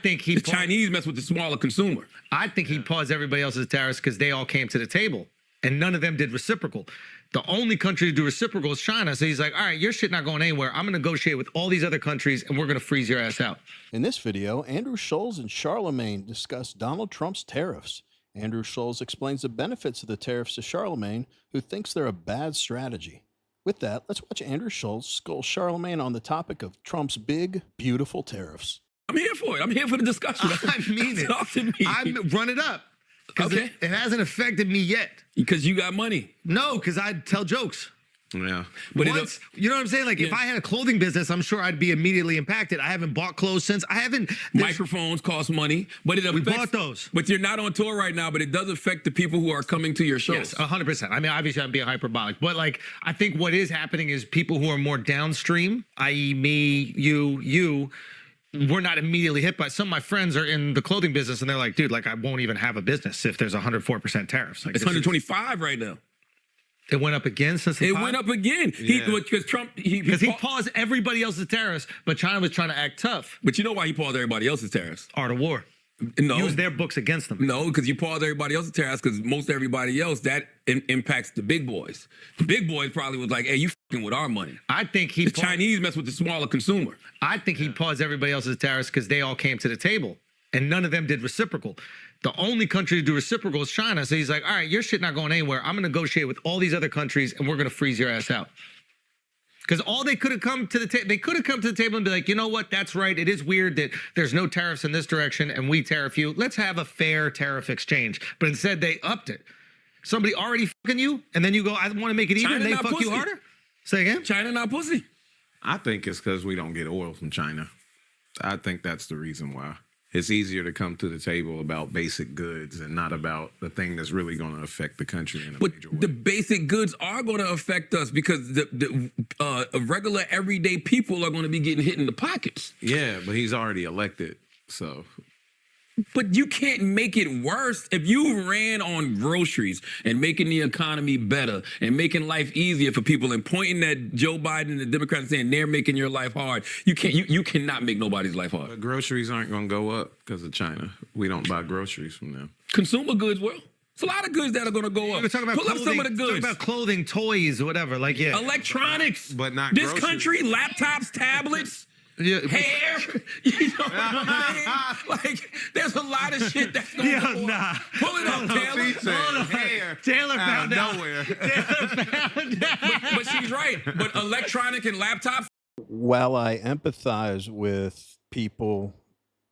think the Chinese mess with the smaller consumer. I think he paused everybody else's tariffs because they all came to the table, and none of them did reciprocal. The only country to do reciprocal is China. So he's like, all right, your shit not going anywhere. I'm going to negotiate with all these other countries, and we're going to freeze your ass out. In this video, Andrew Schulz and Charlemagne discuss Donald Trump's tariffs. Andrew Schulz explains the benefits of the tariffs to Charlemagne, who thinks they're a bad strategy. With that, let's watch Andrew Schulz school Charlemagne on the topic of Trump's big, beautiful tariffs. I'm here for it. I'm here for the discussion. I mean it. Talk to me. Run it up. Okay. It hasn't affected me yet. Because you got money. No, because I tell jokes. Yeah. But once, you know what I'm saying? Like, if I had a clothing business, I'm sure I'd be immediately impacted. I haven't bought clothes since. I haven't. Microphones cost money, but it affects. We bought those. But you're not on tour right now, but it does affect the people who are coming to your shows. Yes, 100%. I mean, obviously, I'm being hyperbolic. But, like, I think what is happening is people who are more downstream, i.e. me, you, we're not immediately hit by. Some of my friends are in the clothing business, and they're like, dude, like, I won't even have a business if there's 104% tariffs. Like, it's 125 right now. It went up again since the It went up again. Yeah. Because Trump, he paused everybody else's tariffs, but China was trying to act tough. But you know why he paused everybody else's tariffs? Art of war. No. Use their books against them. No, because you pause everybody else's tariffs because most everybody else, that impacts the big boys. The big boys probably was like, hey, you fucking with our money. I think the Chinese mess with the smaller consumer. I think he paused everybody else's tariffs because they all came to the table, and none of them did reciprocal. The only country to do reciprocal is China. So he's like, all right, your shit not going anywhere. I'm going to negotiate with all these other countries, and we're going to freeze your ass out. Because all they could have come to the table, they could have come to the table and be like, you know what, that's right. It is weird that there's no tariffs in this direction and we tariff you. Let's have a fair tariff exchange. But instead, they upped it. Somebody already fucking you, and then you go, I want to make it even, and they fuck you harder? Say again? China not pussy. I think it's because we don't get oil from China. I think that's the reason why. It's easier to come to the table about basic goods and not about the thing that's really going to affect the country in a major way. The basic goods are going to affect us because the regular everyday people are going to be getting hit in the pockets. Yeah, but he's already elected, so. But you can't make it worse. If you ran on groceries and making the economy better and making life easier for people and pointing at Joe Biden and the Democrats saying they're making your life hard, you cannot make nobody's life hard. But groceries aren't going to go up because of China. We don't buy groceries from them. Consumer goods will. It's a lot of goods that are going to go up. We're talking about Pull clothing, up some of the goods. talking about clothing, toys, or whatever. Like, yeah. Electronics. But not this groceries. country, laptops, tablets. Yeah. Hair, you know what I'm saying? Like, there's a lot of shit that's going to go nah. Pull it up, Taylor. Hair. Taylor found out. Nowhere. Taylor found out. But she's right. But electronic and laptops. While I empathize with people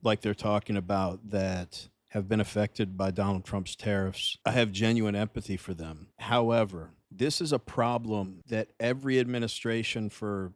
like they're talking about that have been affected by Donald Trump's tariffs, I have genuine empathy for them. However, this is a problem that every administration for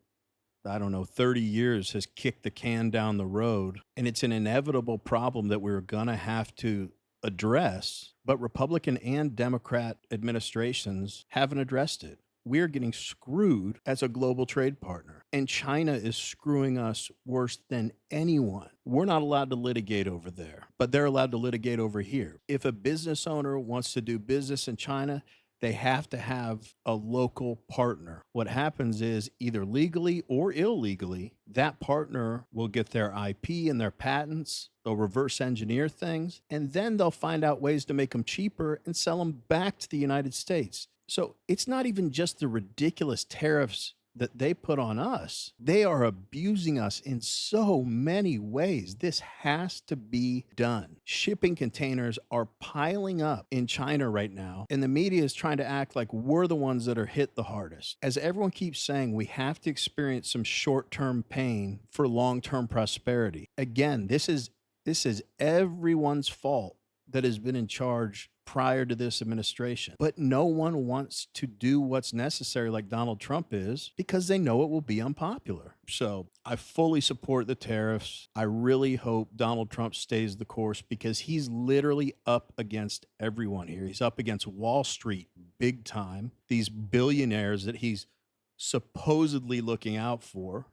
30 years has kicked the can down the road. And it's an inevitable problem that we're going to have to address. But Republican and Democrat administrations haven't addressed it. We're getting screwed as a global trade partner. And China is screwing us worse than anyone. We're not allowed to litigate over there, but they're allowed to litigate over here. If a business owner wants to do business in China, they have to have a local partner. What happens is either legally or illegally, that partner will get their IP and their patents. They'll reverse engineer things, and then they'll find out ways to make them cheaper and sell them back to the United States. So it's not even just the ridiculous tariffs that they put on us. They are abusing us in so many ways. This has to be done. Shipping containers are piling up in China right now, and the media is trying to act like we're the ones that are hit the hardest. As everyone keeps saying, we have to experience some short-term pain for long-term prosperity. Again, this is everyone's fault that has been in charge prior to this administration. But no one wants to do what's necessary like Donald Trump is because they know it will be unpopular. So I fully support the tariffs. I really hope Donald Trump stays the course because he's literally up against everyone here. He's up against Wall Street big time. These billionaires that he's supposedly looking out for,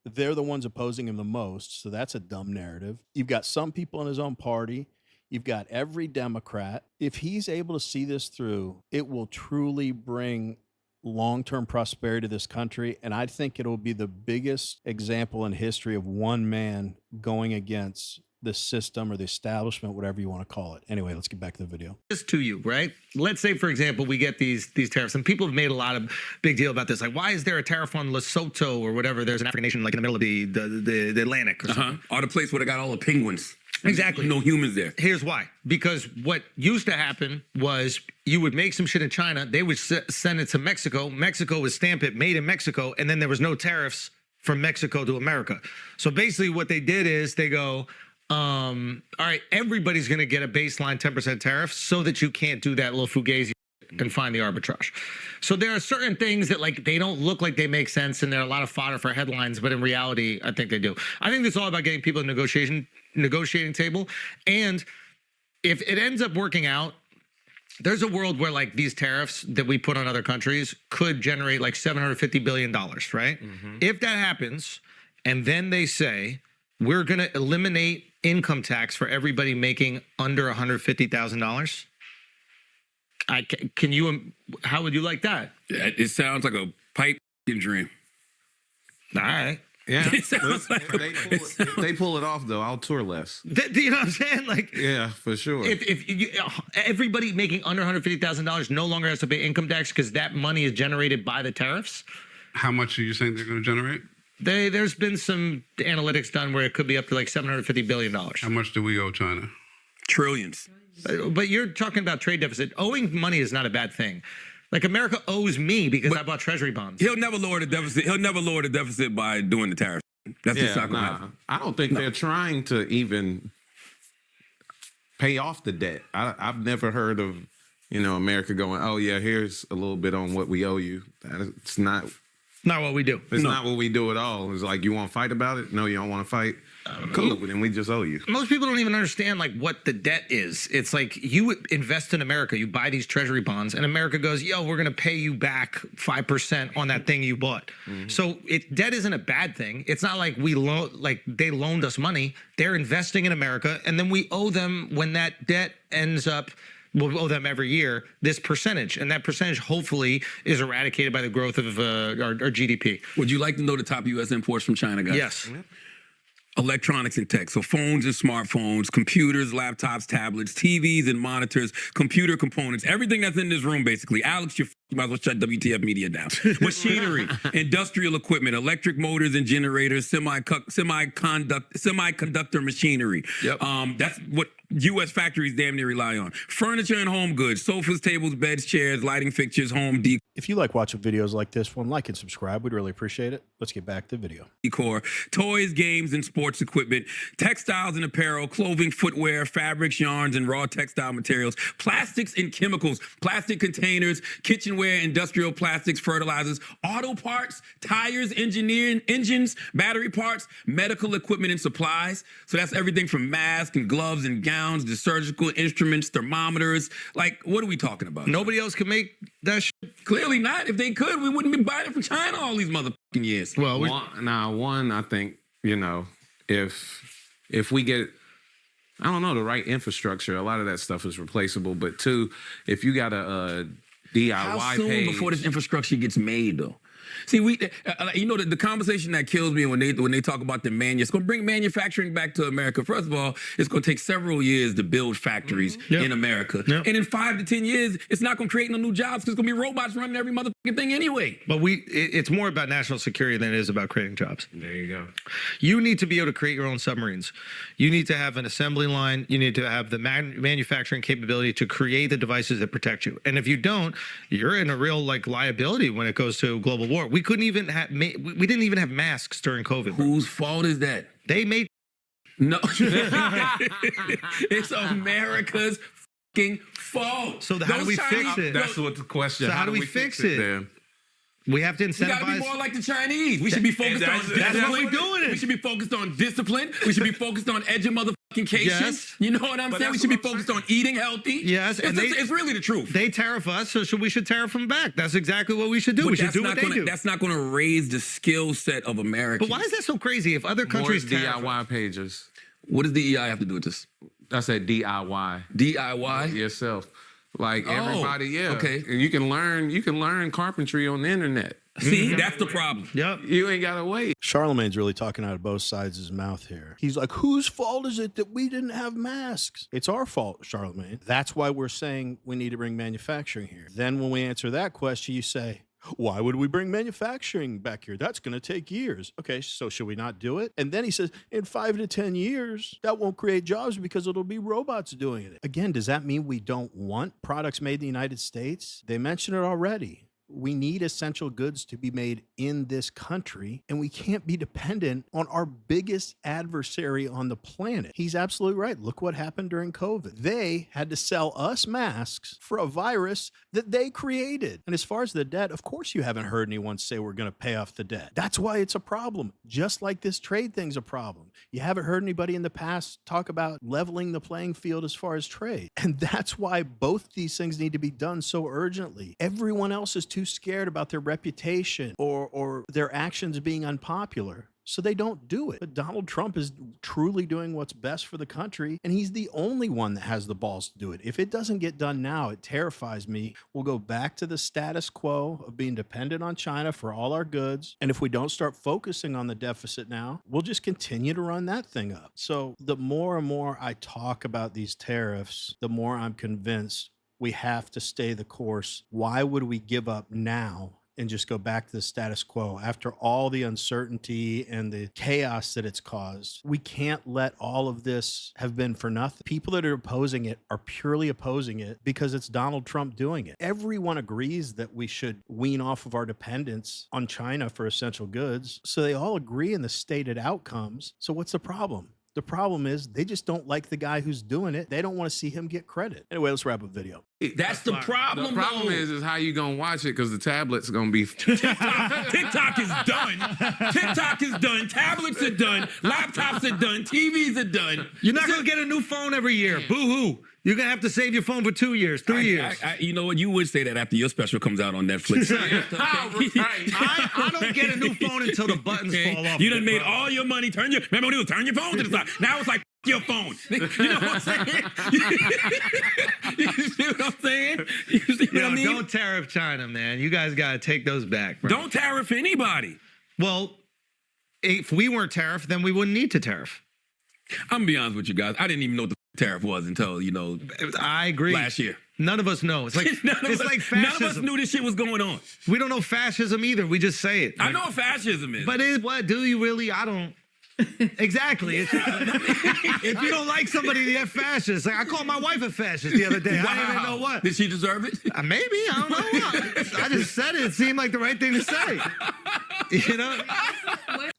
they're the ones opposing him the most. So that's a dumb narrative. You've got some people in his own party. You've got every Democrat. If he's able to see this through, it will truly bring long-term prosperity to this country. And I think it'll be the biggest example in history of one man going against the system or the establishment, whatever you want to call it. Anyway, let's get back to the video. This to you, right? Let's say, for example, we get these tariffs, and people have made a lot of big deal about this. Like, why is there a tariff on Lesotho or whatever? There's an African nation like in the middle of the Atlantic or something. Or the place where they got all the penguins. Exactly. No humans there. Here's why. Because what used to happen was you would make some shit in China, they would send it to Mexico. Mexico would stamp it, made in Mexico, and then there was no tariffs from Mexico to America. So basically what they did is they go, all right, everybody's going to get a baseline 10% tariff so that you can't do that little fugazi and find the arbitrage. So there are certain things that like they don't look like they make sense and they're a lot of fodder for headlines, but in reality, I think they do. I think it's all about getting people to negotiating table. And if it ends up working out, there's a world where like these tariffs that we put on other countries could generate like $750 billion, right? If that happens, and then they say, we're going to eliminate income tax for everybody making under $150,000. How would you like that? It sounds like a pipe dream. All right. Yeah. It sounds like If they pull it off, though, I'll tour less. Do you know what I'm saying? Like, Yeah, for sure. if everybody making under $150,000 no longer has to pay income tax because that money is generated by the tariffs. How much are you saying they're going to generate? There's been some analytics done where it could be up to like $750 billion. How much do we owe China? trillions. But you're talking about trade deficit. Owing money is not a bad thing. Like America owes me because I bought treasury bonds. He'll never lower the deficit. He'll never lower the deficit by doing the tariffs. That's just not going to happen. I don't think they're trying to even pay off the debt. I've never heard of, America going, oh yeah, here's a little bit on what we owe you. It's not what we do. It's not what we do at all. It's like, you want to fight about it? No, you don't want to fight? Cool, then we just owe you. Most people don't even understand like what the debt is. It's like you invest in America, you buy these treasury bonds, and America goes, yo, we're going to pay you back 5% on that thing you bought. So debt isn't a bad thing. It's not like they loaned us money. They're investing in America, and then we owe them when that debt ends up. We'll owe them every year this percentage, and that percentage hopefully is eradicated by the growth of our GDP. Would you like to know the top U.S. imports from China, guys? Yes. Electronics and tech. So phones and smartphones, computers, laptops, tablets, TVs and monitors, computer components, everything that's in this room, basically. Alex, you might as well shut WTF Media down. Machinery, industrial equipment, electric motors and generators, semiconductor machinery. Yep. That's what U.S. factories damn near rely on. Furniture and home goods, sofas, tables, beds, chairs, lighting fixtures, home If you like watching videos like this one, like and subscribe. We'd really appreciate it. Let's get back to the video. decor, toys, games, and sports equipment, textiles and apparel, clothing, footwear, fabrics, yarns, and raw textile materials, plastics and chemicals, plastic containers, kitchenware, industrial plastics, fertilizers, auto parts, tires, engineering, engines, battery parts, medical equipment and supplies. So that's everything from masks and gloves and gowns to surgical instruments, thermometers. Like, what are we talking about? Nobody else can make that shit. Clearly not. If they could, we wouldn't be buying it from China all these motherfucking years. Well, One, I think, if we get, I don't know, the right infrastructure, a lot of that stuff is replaceable. But two, if you got a DIY How soon page before this infrastructure gets made, though? See, the conversation that kills me when they talk about it's going to bring manufacturing back to America. First of all, it's going to take several years to build factories in America. Yep. And in 5 to 10 years, it's not going to create no new jobs because it's going to be robots running every motherfucking thing anyway. But it's more about national security than it is about creating jobs. There you go. You need to be able to create your own submarines. You need to have an assembly line. You need to have the manufacturing capability to create the devices that protect you. And if you don't, you're in a real liability when it goes to global war. We couldn't even have we didn't even have masks during COVID. Whose fault is that? They made No. It's America's fucking fault. So how do we fix it? That's what the question. So how do we fix it? then? We have to We gotta be incentivize. more like the Chinese. We should be focused on discipline. That's what we're doing. We should be focused on discipline. We should be focused on education. Yes. You know what I'm saying? We should be focused on eating healthy. Yes, and it's really the truth. They tariff us, so we should tariff them back. That's exactly what we should do. But We should do what they do. That's not going to raise the skill set of Americans. But why is that so crazy? If other More countries tariff, DIY pages. What does the EI have to do with this? I said DIY. DIY? Yourself. Like everybody, okay. And you can learn carpentry on the internet. See, that's the problem. Yep. You ain't gotta wait. Charlemagne's really talking out of both sides of his mouth here. He's like, whose fault is it that we didn't have masks? It's our fault, Charlemagne. That's why we're saying we need to bring manufacturing here. Then when we answer that question, you say, why would we bring manufacturing back here? That's going to take years. Okay, so should we not do it? And then he says, in 5 to 10 years, that won't create jobs because it'll be robots doing it. Again, does that mean we don't want products made in the United States? They mentioned it already. We need essential goods to be made in this country, and we can't be dependent on our biggest adversary on the planet. He's absolutely right. Look what happened during COVID. They had to sell us masks for a virus that they created. And as far as the debt, of course you haven't heard anyone say we're going to pay off the debt. That's why it's a problem. Just like this trade thing's a problem. You haven't heard anybody in the past talk about leveling the playing field as far as trade. And that's why both these things need to be done so urgently. Everyone else is too scared about their reputation or their actions being unpopular, so they don't do it. But Donald Trump is truly doing what's best for the country, and he's the only one that has the balls to do it. If it doesn't get done now, it terrifies me. We'll go back to the status quo of being dependent on China for all our goods, and if we don't start focusing on the deficit now, we'll just continue to run that thing up. So the more and more I talk about these tariffs, the more I'm convinced we have to stay the course. Why would we give up now and just go back to the status quo after all the uncertainty and the chaos that it's caused? We can't let all of this have been for nothing. People that are opposing it are purely opposing it because it's Donald Trump doing it. Everyone agrees that we should wean off of our dependence on China for essential goods. So they all agree in the stated outcomes. So what's the problem? The problem is they just don't like the guy who's doing it. They don't want to see him get credit. Anyway, let's wrap up the video. That's the problem. The problem though. is how you gonna watch it because the tablet's gonna be. TikTok is done. TikTok is done. Tablets are done. Laptops are done. TVs are done. You're not going to get a new phone every year. Boo-hoo. You're going to have to save your phone for 2 years, 3 years. You know what? You would say that after your special comes out on Netflix. I don't get a new phone until the buttons fall off. You done made all your money. Remember when it was turn your phone to the side. Now it's like your phone. You know what I'm saying? You see what I'm saying? You see what I mean? Don't tariff China, man. You guys got to take those back, bro. Don't tariff anybody. Well, if we weren't tariffed, then we wouldn't need to tariff. I'm gonna be honest with you guys. I didn't even know what the tariff was until, I agree. last year. None of us know. It's like like fascism. None of us knew this shit was going on. We don't know fascism either. We just say it. I know what fascism is. But what do you really? I don't. Exactly. If you don't like somebody, they're fascist. Like I called my wife a fascist the other day. Wow. I didn't even know what. Did she deserve it? Maybe. I don't know. I just said it. It seemed like the right thing to say. You know?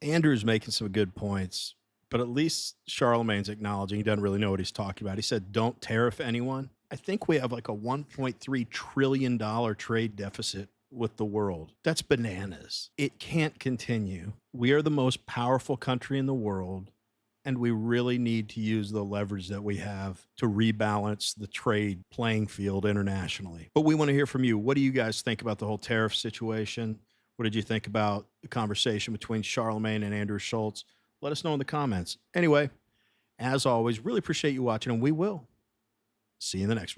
Andrew's making some good points, but at least Charlemagne's acknowledging he doesn't really know what he's talking about. He said, don't tariff anyone. I think we have like a $1.3 trillion trade deficit with the world. That's bananas. It can't continue. We are the most powerful country in the world, and we really need to use the leverage that we have to rebalance the trade playing field internationally. But we want to hear from you. What do you guys think about the whole tariff situation? What did you think about the conversation between Charlemagne and Andrew Schulz? Let us know in the comments. Anyway, as always, really appreciate you watching, and we will see you in the next one.